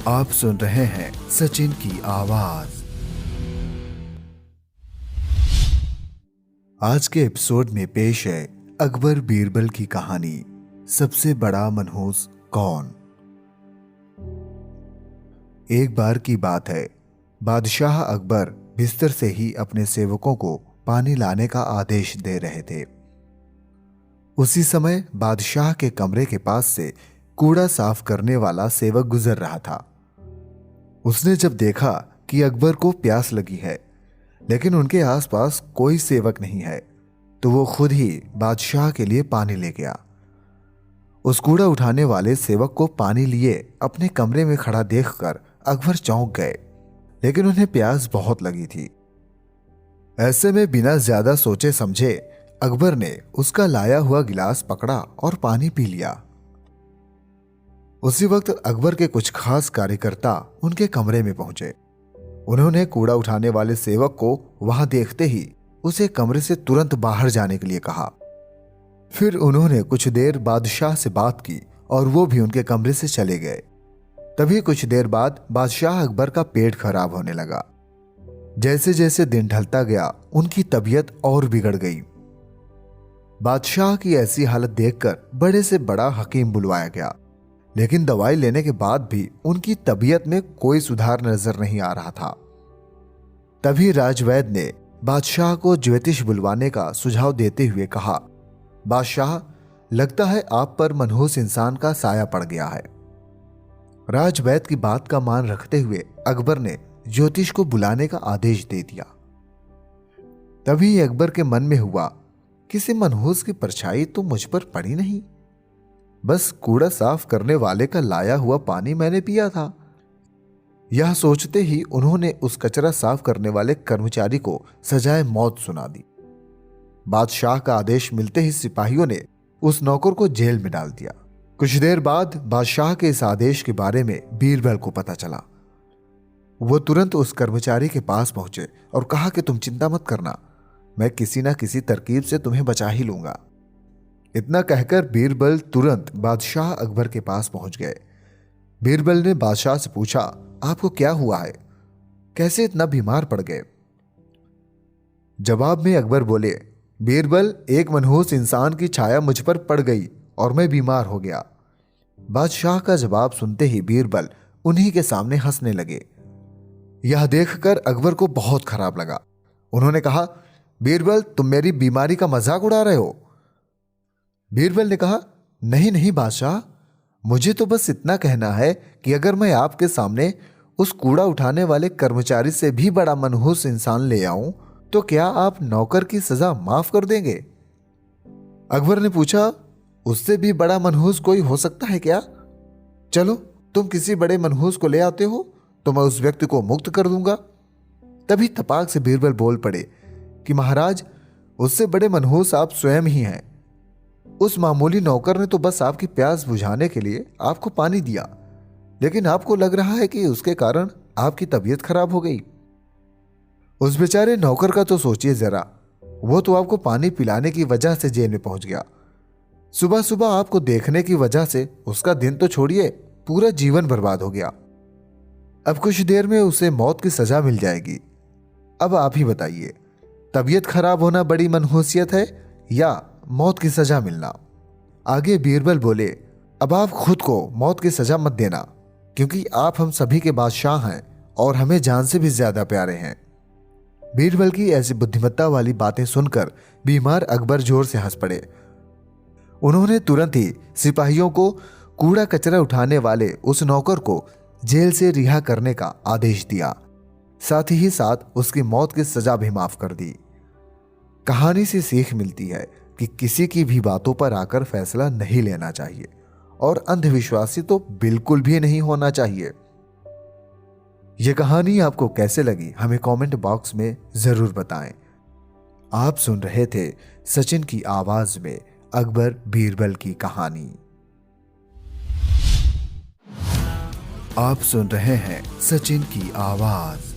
आप सुन रहे हैं सचिन की आवाज। आज के एपिसोड में पेश है अकबर बीरबल की कहानी, सबसे बड़ा मनहूस कौन। एक बार की बात है, बादशाह अकबर बिस्तर से ही अपने सेवकों को पानी लाने का आदेश दे रहे थे। उसी समय बादशाह के कमरे के पास से कूड़ा साफ करने वाला सेवक गुजर रहा था। उसने जब देखा कि अकबर को प्यास लगी है लेकिन उनके आसपास कोई सेवक नहीं है, तो वो खुद ही बादशाह के लिए पानी ले गया। उस कूड़ा उठाने वाले सेवक को पानी लिए अपने कमरे में खड़ा देखकर अकबर चौंक गए, लेकिन उन्हें प्यास बहुत लगी थी। ऐसे में बिना ज्यादा सोचे समझे अकबर ने उसका लाया हुआ गिलास पकड़ा और पानी पी लिया। उसी वक्त अकबर के कुछ खास कार्यकर्ता उनके कमरे में पहुंचे। उन्होंने कूड़ा उठाने वाले सेवक को वहां देखते ही उसे कमरे से तुरंत बाहर जाने के लिए कहा। फिर उन्होंने कुछ देर बादशाह से बात की और वो भी उनके कमरे से चले गए। तभी कुछ देर बाद बादशाह अकबर का पेट खराब होने लगा। जैसे जैसे दिन ढलता गया उनकी तबीयत और बिगड़ गई। बादशाह की ऐसी हालत देखकर बड़े से बड़ा हकीम बुलवाया गया, लेकिन दवाई लेने के बाद भी उनकी तबीयत में कोई सुधार नजर नहीं आ रहा था। तभी राजवैद्य ने बादशाह को ज्योतिष बुलवाने का सुझाव देते हुए कहा, बादशाह, लगता है आप पर मनहूस इंसान का साया पड़ गया है। राजवैद्य की बात का मान रखते हुए अकबर ने ज्योतिष को बुलाने का आदेश दे दिया। तभी अकबर के मन में हुआ, किसी मनहूस की परछाई तो मुझ पर पड़ी नहीं, बस कूड़ा साफ करने वाले का लाया हुआ पानी मैंने पिया था। यह सोचते ही उन्होंने उस कचरा साफ करने वाले कर्मचारी को सजाए मौत सुना दी। बादशाह का आदेश मिलते ही सिपाहियों ने उस नौकर को जेल में डाल दिया। कुछ देर बाद बादशाह के इस आदेश के बारे में बीरबल को पता चला। वो तुरंत उस कर्मचारी के पास पहुंचे और कहा कि तुम चिंता मत करना, मैं किसी ना किसी तरकीब से तुम्हें बचा ही लूंगा। इतना कहकर बीरबल तुरंत बादशाह अकबर के पास पहुंच गए। बीरबल ने बादशाह से पूछा, आपको क्या हुआ है, कैसे इतना बीमार पड़ गए। जवाब में अकबर बोले, बीरबल, एक मनहूस इंसान की छाया मुझ पर पड़ गई और मैं बीमार हो गया। बादशाह का जवाब सुनते ही बीरबल उन्हीं के सामने हंसने लगे। यह देखकर अकबर को बहुत खराब लगा। उन्होंने कहा, बीरबल, तुम मेरी बीमारी का मजाक उड़ा रहे हो। बीरबल ने कहा, नहीं नहीं बादशाह, मुझे तो बस इतना कहना है कि अगर मैं आपके सामने उस कूड़ा उठाने वाले कर्मचारी से भी बड़ा मनहूस इंसान ले आऊं तो क्या आप नौकर की सजा माफ कर देंगे। अकबर ने पूछा, उससे भी बड़ा मनहूस कोई हो सकता है क्या? चलो, तुम किसी बड़े मनहूस को ले आते हो तो मैं उस व्यक्ति को मुक्त कर दूंगा। तभी तपाक से बीरबल बोल पड़े कि महाराज, उससे बड़े मनहूस आप स्वयं ही हैं। उस मामूली नौकर ने तो बस आपकी प्यास बुझाने के लिए आपको पानी दिया, लेकिन आपको लग रहा है कि उसके कारण आपकी तबीयत खराब हो गई। उस बेचारे नौकर का तो सोचिए जरा, वो तो आपको पानी पिलाने की वजह से जेल में पहुंच गया। सुबह सुबह आपको देखने की वजह से उसका दिन तो छोड़िए, पूरा जीवन बर्बाद हो गया। अब कुछ देर में उसे मौत की सजा मिल जाएगी। अब आप ही बताइए, तबीयत खराब होना बड़ी मनहूसियत है या मौत की सजा मिलना? आगे बीरबल बोले, अब आप खुद को मौत की सजा मत देना, क्योंकि आप हम सभी के बादशाह हैं और हमें जान से भी ज्यादा प्यारे हैं। बीरबल की ऐसी बुद्धिमत्ता वाली बातें सुनकर बीमार अकबर जोर से हंस पड़े। उन्होंने तुरंत ही सिपाहियों को कूड़ा कचरा उठाने वाले उस नौकर को जेल से रिहा करने का आदेश दिया। साथ ही साथ उसकी मौत की सजा भी माफ कर दी। कहानी से सीख मिलती है कि किसी की भी बातों पर आकर फैसला नहीं लेना चाहिए और अंधविश्वासी तो बिल्कुल भी नहीं होना चाहिए। यह कहानी आपको कैसे लगी हमें कमेंट बॉक्स में जरूर बताएं। आप सुन रहे थे सचिन की आवाज में अकबर बीरबल की कहानी। आप सुन रहे हैं सचिन की आवाज।